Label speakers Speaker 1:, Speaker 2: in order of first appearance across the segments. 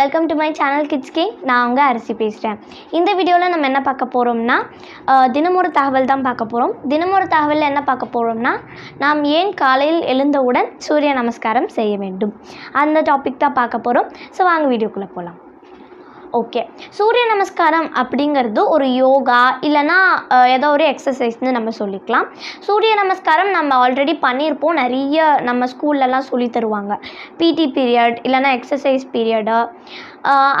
Speaker 1: Welcome to my channel கிட்ஸ்கே. நான் உங்கள் அரிசி பேசுகிறேன். இந்த வீடியோவில் நம்ம என்ன பார்க்க போகிறோம்னா தினமொரு தகவல் தான் பார்க்க போகிறோம். தினமொரு தகவலில் என்ன பார்க்க போகிறோம்னா நாம் ஏன் காலையில் எழுந்தவுடன் சூரிய நமஸ்காரம் செய்ய வேண்டும், அந்த டாபிக் தான் பார்க்க போகிறோம். ஸோ வாங்க வீடியோக்குள்ளே போகலாம். ஓகே, சூரிய நமஸ்காரம் அப்படிங்கிறது ஒரு யோகா இல்லைனா ஏதோ ஒரு எக்ஸசைஸ்னு நம்ம சொல்லிக்கலாம். சூரிய நமஸ்காரம் நம்ம ஆல்ரெடி பண்ணியிருப்போம், நிறைய நம்ம ஸ்கூல்லலாம் சொல்லி தருவாங்க. பிடி பீரியட் இல்லைனா எக்ஸசைஸ் பீரியடு,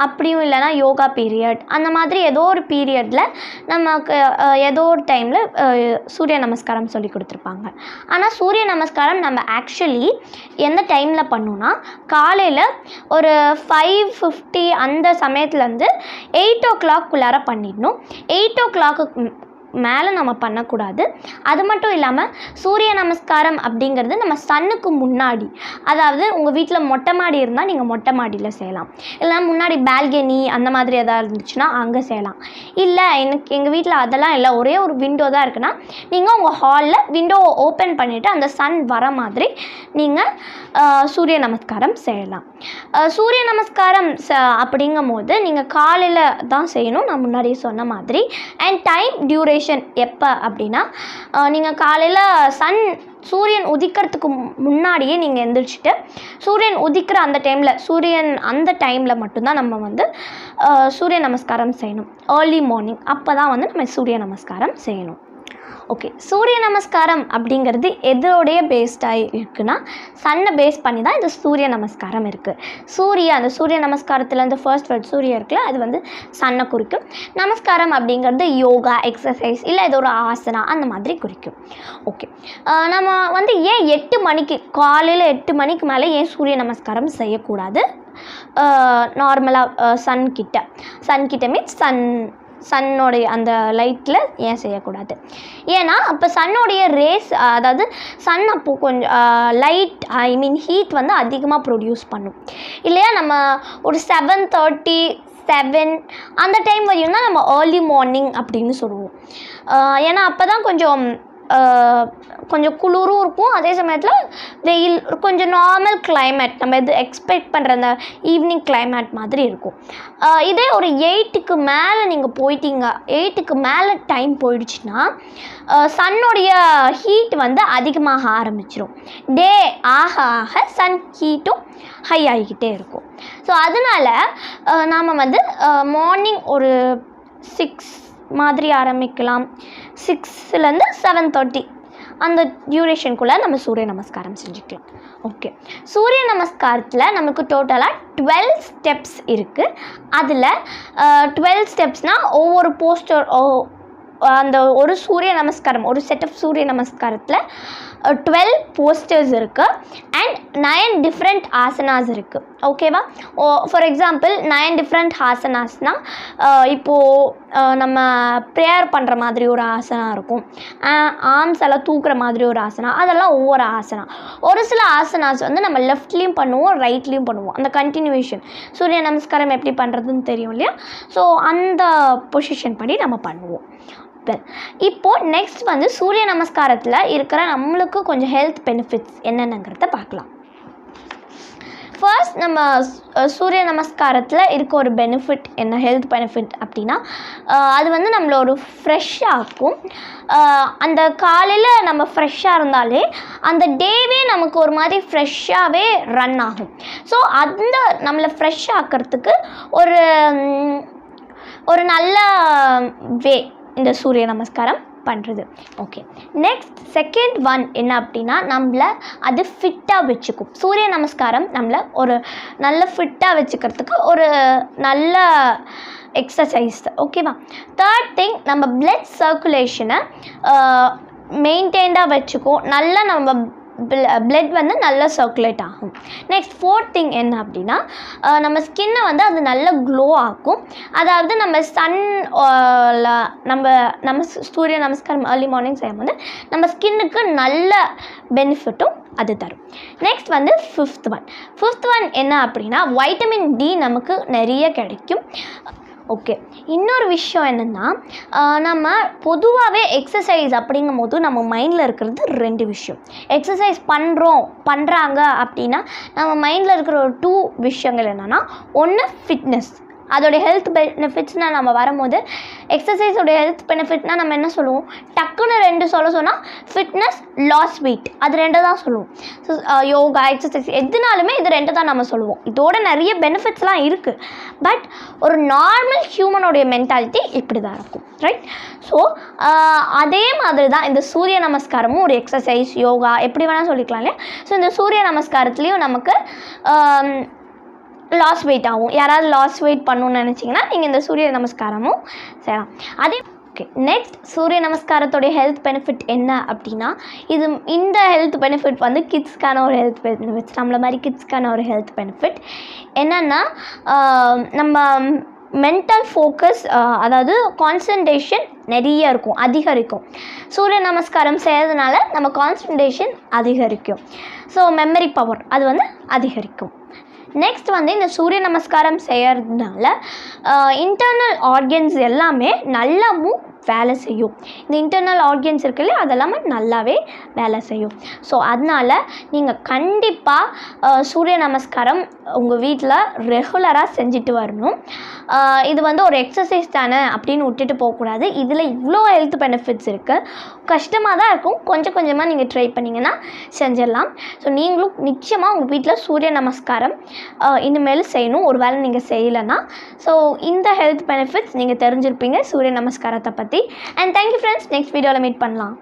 Speaker 1: அப்படியும் இல்லைனா யோகா பீரியட், அந்த மாதிரி ஏதோ ஒரு பீரியடில் நமக்கு ஏதோ ஒரு டைமில் சூரிய நமஸ்காரம் சொல்லி கொடுத்துருப்பாங்க. ஆனால் சூரிய நமஸ்காரம் நம்ம ஆக்சுவலி எந்த டைமில் பண்ணோன்னா காலையில் ஒரு 5:50 அந்த சமயத்துலேருந்து 8 o'clock பண்ணிடணும். 8 o'clock மேலே நம்ம பண்ணக்கூடாது. அது மட்டும் இல்லாமல் சூரிய நமஸ்காரம் அப்படிங்கிறது நம்ம சன்னுக்கு முன்னாடி, அதாவது உங்கள் வீட்டில் மொட்டை மாடி இருந்தால் நீங்கள் மொட்டை மாடியில் செய்யலாம், இல்லைனா முன்னாடி பால்கனி அந்த மாதிரி எதாவது இருந்துச்சுன்னா அங்கே செய்யலாம். இல்லை எங்கள் வீட்டில் அதெல்லாம் இல்லை, ஒரே ஒரு விண்டோ தான் இருக்குன்னா நீங்கள் உங்கள் ஹாலில் விண்டோவை ஓப்பன் பண்ணிவிட்டு அந்த சன் வர மாதிரி நீங்கள் சூரிய நமஸ்காரம் செய்யலாம். சூரிய நமஸ்காரம் அப்படிங்கும் போது நீங்கள் காலையில் தான் செய்யணும், நான் முன்னாடியே சொன்ன மாதிரி. அண்ட் டைம் டியூரேஷன் எப்போ அப்படின்னா, நீங்கள் காலையில் சூரியன் உதிக்கிறதுக்கு முன்னாடியே நீங்கள் எந்திரிச்சிட்டு சூரியன் உதிக்கிற அந்த டைமில் மட்டும்தான் நம்ம சூரிய நமஸ்காரம் செய்யணும். ஏர்லி மார்னிங் அப்போ தான் நம்ம சூரிய நமஸ்காரம் செய்யணும். ஓகே, சூரிய நமஸ்காரம் அப்படிங்கிறது எதோடைய பேஸ்டாக இருக்குன்னா சன்னை பேஸ் பண்ணி தான் இந்த சூரிய நமஸ்காரம் இருக்குது. அந்த சூரிய நமஸ்காரத்தில் அந்த ஃபர்ஸ்ட் வேர்ட் சூரிய இருக்குல்ல, அது சன்னை குறிக்கும். நமஸ்காரம் அப்படிங்கிறது யோகா, எக்ஸசைஸ் இல்லை ஏதோ ஒரு ஆசனா அந்த மாதிரி குறிக்கும். ஓகே, நம்ம ஏன் 8 மணிக்கு காலையில் 8 மணிக்கு மேலே ஏன் சூரிய நமஸ்காரம் செய்யக்கூடாது? நார்மலாக சன்கிட்ட மீன்ஸ் சன்னோடைய அந்த லைட்டில் ஏன் செய்யக்கூடாது? ஏன்னா அப்போ சன்னோடைய ரேஸ், அதாவது சன் அப்போது கொஞ்சம் ஹீட் அதிகமாக ப்ரொடியூஸ் பண்ணும் இல்லையா. நம்ம ஒரு 7:37 அந்த டைம் வரையும் தான் நம்ம ஏர்லி மார்னிங் அப்படின்னு சொல்லுவோம். ஏன்னா அப்போ தான் கொஞ்சம் குளிரும் இருக்கும், அதே சமயத்தில் வெயில், கொஞ்சம் நார்மல் கிளைமேட், நம்ம எது எக்ஸ்பெக்ட் பண்ணுற அந்த ஈவினிங் கிளைமேட் மாதிரி இருக்கும். இதே ஒரு 8க்கு மேலே நீங்கள் போயிட்டீங்க, 8க்கு மேலே டைம் போயிடுச்சுன்னா சன்னுடைய ஹீட் அதிகமாக ஆரம்பிச்சிடும். டே ஆக ஆக சன் ஹீட்டும் ஹை ஆகிக்கிட்டே இருக்கும். ஸோ அதனால் நாம் மார்னிங் ஒரு 6 மாதிரி ஆரம்பிக்கலாம். 6லேருந்து 7:30 அந்த டியூரேஷனுக்குள்ளே நம்ம சூரிய நமஸ்காரம் செஞ்சுக்கலாம். ஓகே, சூரிய நமஸ்காரத்தில் நமக்கு டோட்டலாக 12 ஸ்டெப்ஸ் இருக்குது. அதில் 12 ஸ்டெப்ஸ்னால் ஒவ்வொரு போஸ்டர், அந்த ஒரு சூரிய நமஸ்காரம், ஒரு செட் ஆஃப் சூரிய நமஸ்காரத்தில் 12 போஸ்டர்ஸ் இருக்குது அண்ட் 9 டிஃப்ரெண்ட் ஆசனாஸ் இருக்குது. ஓகேவா? ஃபார் எக்ஸாம்பிள் 9 டிஃப்ரெண்ட் ஆசனாஸ்னால் இப்போது நம்ம ப்ரேயர் பண்ணுற மாதிரி ஒரு ஆசனா இருக்கும், ஆர்ம்ஸ் எல்லாம் தூக்குற மாதிரி ஒரு ஆசனா, அதெல்லாம் ஒவ்வொரு ஆசனா. ஒரு சில ஆசனாஸ் நம்ம லெஃப்ட்லேயும் பண்ணுவோம், ரைட்லேயும் பண்ணுவோம். அந்த கண்டினியூவேஷன் சூரிய நமஸ்காரம் எப்படி பண்ணுறதுன்னு தெரியும் இல்லையா. ஸோ அந்த பொசிஷன் படி நம்ம பண்ணுவோம். இப்போது நெக்ஸ்ட் சூரிய நமஸ்காரத்தில் இருக்கிற நம்மளுக்கு கொஞ்சம் ஹெல்த் பெனிஃபிட்ஸ் என்னென்னங்கிறத பார்க்கலாம். ஃபர்ஸ்ட், நம்ம சூரிய நமஸ்காரத்தில் இருக்க ஒரு பெனிஃபிட் என்ன, ஹெல்த் பெனிஃபிட் அப்படின்னா, அது நம்மள ஒரு ஃப்ரெஷ்ஷாக இருக்கும். அந்த காலையில் நம்ம ஃப்ரெஷ்ஷாக இருந்தாலே அந்த டேவே நமக்கு ஒரு மாதிரி ஃப்ரெஷ்ஷாகவே ரன் ஆகும். ஸோ அந்த நம்மளை ஃப்ரெஷ் ஆக்கிறதுக்கு ஒரு நல்ல வே இந்த சூரிய நமஸ்காரம் பண்ணுறது. ஓகே, நெக்ஸ்ட் செகண்ட் ஒன் என்ன அப்படின்னா, நம்மளை அது ஃபிட்டாக வச்சுக்கும். சூரிய நமஸ்காரம் நம்மளை ஒரு நல்ல ஃபிட்டாக வச்சுக்கிறதுக்கு ஒரு நல்ல எக்ஸசைஸ். ஓகேவா? தேர்ட் திங், நம்ம பிளட் சர்க்குலேஷனை மெயின்டைன்டாக வச்சுக்கும். நல்லா நம்ம பிளட் நல்லா சர்க்குலேட் ஆகும். நெக்ஸ்ட் ஃபோர்த் திங் என்ன அப்படின்னா, நம்ம ஸ்கின்னை அது நல்லா க்ளோ ஆகும். அதாவது நம்ம சூரிய நமஸ்காரம் ஏர்லி மார்னிங் செய்யும்போது நம்ம ஸ்கின்னுக்கு நல்ல பெனிஃபிட்டும் அது தரும். நெக்ஸ்ட் ஃபிஃப்த் ஒன் என்ன அப்படின்னா, வைட்டமின் டி நமக்கு நிறைய கிடைக்கும். ஓகே, இன்னொரு விஷயம் என்னென்னா, நம்ம பொதுவாகவே எக்ஸசைஸ் அப்படிங்கும்போது நம்ம மைண்டில் இருக்கிறது 2 விஷயம். எக்ஸசைஸ் பண்ணுறாங்க அப்படின்னா நம்ம மைண்டில் இருக்கிற ஒரு 2 விஷயங்கள் என்னென்னா, ஒன்று ஃபிட்னஸ், அதோடைய ஹெல்த் பெனிஃபிட்ஸ்னால் நம்ம வரும்போது எக்ஸசைஸோடைய ஹெல்த் பெனிஃபிட்னால் நம்ம என்ன சொல்லுவோம், டக்குன்னு 2 சொன்னால் ஃபிட்னஸ், லாஸ் வெயிட், அது 2 தான் சொல்லுவோம். ஸோ யோகா, எக்ஸசைஸ் எதுனாலுமே இது 2 தான் நம்ம சொல்லுவோம். இதோட நிறைய பெனிஃபிட்ஸ்லாம் இருக்குது. பட் ஒரு நார்மல் ஹியூமனோடைய மென்டாலிட்டி இப்படி தான் இருக்கும், ரைட்? ஸோ அதே மாதிரி தான் இந்த சூரிய நமஸ்காரமும் ஒரு எக்ஸசைஸ், யோகா எப்படி வேணால் சொல்லிக்கலாம் இல்லையா? ஸோ இந்த சூரிய நமஸ்காரத்துலேயும் நமக்கு லாஸ் வெயிட் ஆகும். யாராவது லாஸ் வெயிட் பண்ணணும்னு நினச்சிங்கன்னா நீங்கள் இந்த சூரிய நமஸ்காரமும் செய்யலாம். அதே ஓகே, நெக்ஸ்ட் சூரிய நமஸ்காரத்தோடைய ஹெல்த் பெனிஃபிட் என்ன அப்படின்னா, இந்த ஹெல்த் பெனிஃபிட் வந்து கிட்ஸ்க்கான ஒரு ஹெல்த் பெனிஃபிட்ஸ், நம்மள மாதிரி கிட்ஸ்க்கான ஒரு ஹெல்த் பெனிஃபிட் என்னென்னா, நம்ம மென்டல் ஃபோக்கஸ், அதாவது கான்சன்ட்ரேஷன் நிறைய இருக்கும், அதிகரிக்கும். சூரிய நமஸ்காரம் செய்கிறதுனால நம்ம கான்சன்ட்ரேஷன் அதிகரிக்கும். ஸோ மெமரி பவர் அது வந்து அதிகரிக்கும். நெக்ஸ்ட் வந்து இந்த சூரிய நமஸ்காரம் செய்கிறதுனால இன்டர்னல் ஆர்கன்ஸ் எல்லாமே நல்லாவும் வேலை செய்யும். இந்த இன்டர்னல் ஆர்கன்ஸ் இருக்குல்ல, அதெல்லாமே நல்லாவே வேலை செய்யும். ஸோ அதனால் நீங்கள் கண்டிப்பாக சூரிய நமஸ்காரம் உங்கள் வீட்டில் ரெகுலராக செஞ்சுட்டு வரணும். இது வந்து ஒரு எக்ஸசைஸ் தானே அப்படின்னு விட்டுட்டு போகக்கூடாது. இதில் இவ்வளோ ஹெல்த் பெனிஃபிட்ஸ் இருக்குது. கஷ்டமாக தான் இருக்கும், கொஞ்சம் கொஞ்சமாக நீங்கள் ட்ரை பண்ணிங்கன்னா செஞ்சிடலாம். ஸோ நீங்களும் நிச்சயமாக உங்கள் வீட்டில் சூரிய நமஸ்காரம் இனிமேல் செய்யணும், ஒரு வேளை நீங்கள் செய்யலைன்னா. ஸோ இந்த ஹெல்த் பெனிஃபிட்ஸ் நீங்கள் தெரிஞ்சிருப்பீங்க சூரிய நமஸ்காரத்தை பற்றி. And thank you friends, next video la meet பண்ணலாம்.